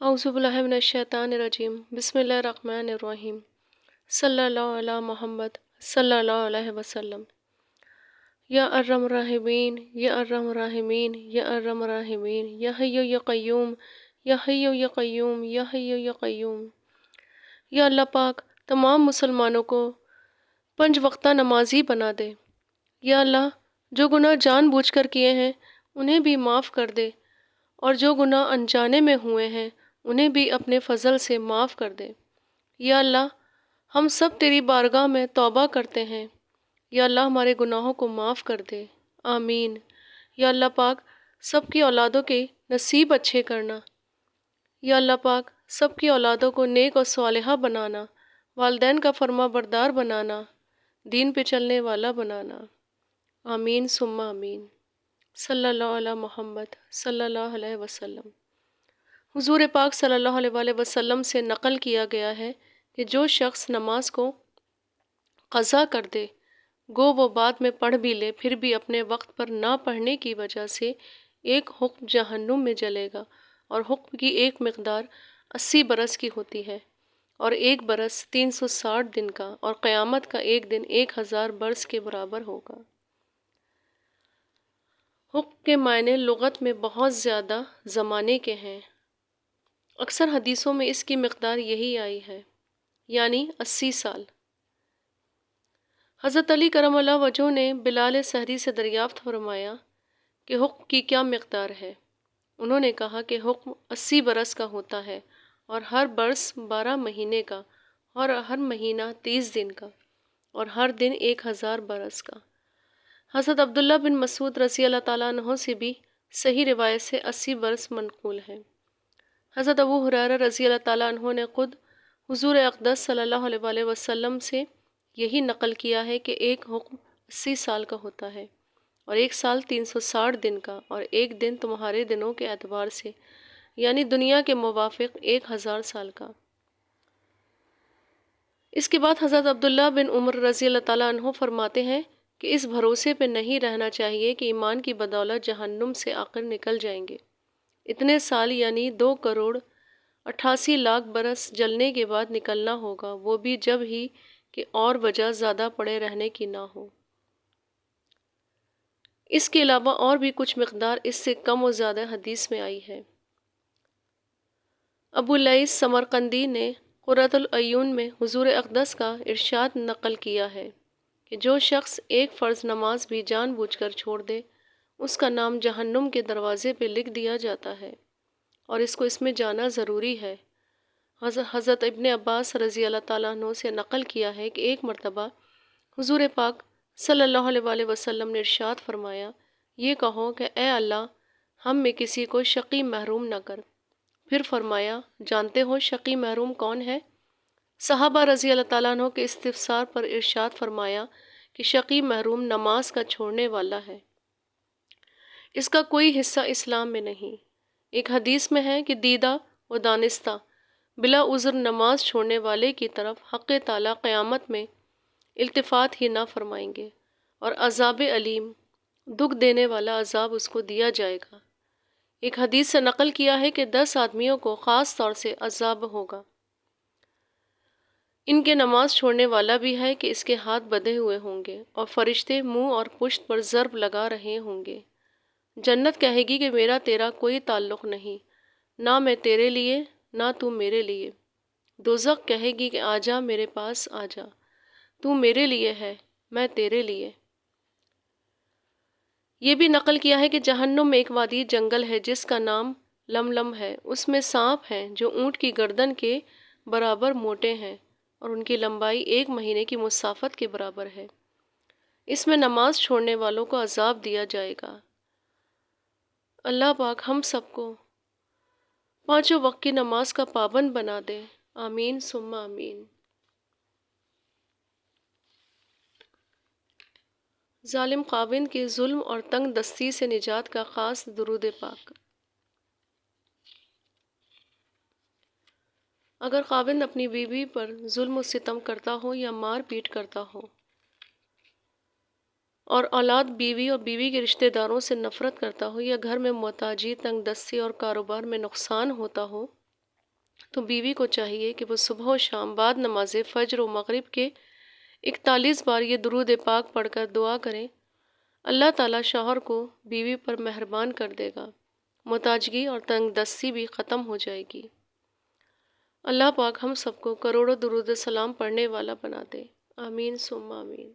اعوذ باللہ من الشیطان الرجیم بسم اللہ الرحمن الرحیم صلی اللہ علی محمد صلی اللہ علیہ وسلم۔ یا ارحم الراحمین یا ارحم الراحمین یا ارحم الراحمین یا حی یا قیوم یا حی یا قیوم یا حی یا قیوم۔ یا اللہ پاک تمام مسلمانوں کو 5 وقتہ نمازی بنا دے۔ یا اللہ جو گناہ جان بوجھ کر کیے ہیں انہیں بھی معاف کر دے، اور جو گناہ انجانے میں ہوئے ہیں انہیں بھی اپنے فضل سے معاف کر دے۔ یا اللہ ہم سب تیری بارگاہ میں توبہ کرتے ہیں، یا اللہ ہمارے گناہوں کو معاف کر دے، آمین۔ یا اللہ پاک سب کی اولادوں کے نصیب اچھے کرنا۔ یا اللہ پاک سب کی اولادوں کو نیک اور صالحہ بنانا، والدین کا فرما بردار بنانا، دین پہ چلنے والا بنانا، آمین ثم آمین۔ صلی اللہ علی محمد صلی اللہ علیہ وسلم۔ حضور پاک صلی اللہ علیہ وآلہ وسلم سے نقل کیا گیا ہے کہ جو شخص نماز کو قضا کر دے، گو وہ بعد میں پڑھ بھی لے، پھر بھی اپنے وقت پر نہ پڑھنے کی وجہ سے ایک حکم جہنم میں جلے گا، اور حکم کی ایک مقدار 80 برس کی ہوتی ہے، اور ایک برس 360 دن کا، اور قیامت کا ایک دن 1000 برس کے برابر ہوگا۔ حکم کے معنی لغت میں بہت زیادہ زمانے کے ہیں، اکثر حدیثوں میں اس کی مقدار یہی آئی ہے، یعنی 80 سال۔ حضرت علی کرم اللہ وجہہ نے بلال سحری سے دریافت فرمایا کہ حکم کی کیا مقدار ہے؟ انہوں نے کہا کہ حکم 80 برس کا ہوتا ہے، اور ہر برس 12 مہینے کا، اور ہر مہینہ 30 دن کا، اور ہر دن 1000 برس کا۔ حضرت عبداللہ بن مسعود رضی اللہ تعالیٰ عنہ سے بھی صحیح روایت سے 80 برس منقول ہے۔ حضرت ابو ہریرہ رضی اللہ تعالیٰ عنہ نے خود حضور اقدس صلی اللہ علیہ وآلہ وسلم سے یہی نقل کیا ہے کہ ایک حکم 80 سال کا ہوتا ہے، اور ایک سال 360 دن کا، اور ایک دن تمہارے دنوں کے اعتبار سے یعنی دنیا کے موافق 1000 سال کا۔ اس کے بعد حضرت عبداللہ بن عمر رضی اللہ تعالیٰ عنہ فرماتے ہیں کہ اس بھروسے پہ نہیں رہنا چاہیے کہ ایمان کی بدولت جہنم سے آخر نکل جائیں گے۔ اتنے سال یعنی 2,88,00,000 برس جلنے کے بعد نکلنا ہوگا، وہ بھی جب ہی کہ اور وجہ زیادہ پڑے رہنے کی نہ ہو۔ اس کے علاوہ اور بھی کچھ مقدار اس سے کم و زیادہ حدیث میں آئی ہے۔ ابو لیث سمرقندی نے قرۃ العیون میں حضور اقدس کا ارشاد نقل کیا ہے کہ جو شخص ایک فرض نماز بھی جان بوجھ کر چھوڑ دے، اس کا نام جہنم کے دروازے پہ لکھ دیا جاتا ہے، اور اس میں جانا ضروری ہے۔ حضرت ابن عباس رضی اللہ تعالیٰ عنہ سے نقل کیا ہے کہ ایک مرتبہ حضور پاک صلی اللہ علیہ وآلہ وسلم نے ارشاد فرمایا، یہ کہو کہ اے اللہ ہم میں کسی کو شقی محروم نہ کر۔ پھر فرمایا، جانتے ہو شقی محروم کون ہے؟ صحابہ رضی اللہ تعالیٰ عنہ کے استفسار پر ارشاد فرمایا کہ شقی محروم نماز کا چھوڑنے والا ہے، اس کا کوئی حصہ اسلام میں نہیں۔ ایک حدیث میں ہے کہ دیدہ و دانستہ بلا عذر نماز چھوڑنے والے کی طرف حق تعالیٰ قیامت میں التفات ہی نہ فرمائیں گے، اور عذاب علیم دکھ دینے والا عذاب اس کو دیا جائے گا۔ ایک حدیث سے نقل کیا ہے کہ 10 آدمیوں کو خاص طور سے عذاب ہوگا۔ ان کے نماز چھوڑنے والا بھی ہے کہ اس کے ہاتھ بدھے ہوئے ہوں گے، اور فرشتے منہ اور پشت پر ضرب لگا رہے ہوں گے۔ جنت کہے گی کہ میرا تیرا کوئی تعلق نہیں، نہ میں تیرے لیے نہ تو میرے لیے۔ دوزخ کہے گی کہ آجا میرے پاس آجا، تو میرے لیے ہے میں تیرے لیے۔ یہ بھی نقل کیا ہے کہ جہنم میں ایک وادی جنگل ہے جس کا نام لملم ہے، اس میں سانپ ہیں جو اونٹ کی گردن کے برابر موٹے ہیں، اور ان کی لمبائی 1 مہینے کی مسافت کے برابر ہے۔ اس میں نماز چھوڑنے والوں کو عذاب دیا جائے گا۔ اللہ پاک ہم سب کو 5 وقت کی نماز کا پابند بنا دے، آمین ثم آمین۔ ظالم خاوند کے ظلم اور تنگ دستی سے نجات کا خاص درود پاک۔ اگر خاوند اپنی بیوی پر ظلم و ستم کرتا ہو یا مار پیٹ کرتا ہو، اور اولاد بیوی اور بیوی کے رشتہ داروں سے نفرت کرتا ہو، یا گھر میں محتاجی، تنگ دستی اور کاروبار میں نقصان ہوتا ہو، تو بیوی کو چاہیے کہ وہ صبح و شام بعد نماز فجر و مغرب کے 41 بار یہ درود پاک پڑھ کر دعا کریں۔ اللہ تعالیٰ شوہر کو بیوی پر مہربان کر دے گا، محتاجگی اور تنگ دستی بھی ختم ہو جائے گی۔ اللہ پاک ہم سب کو کروڑوں درود و سلام پڑھنے والا بنا دے۔ آمین ثم آمین۔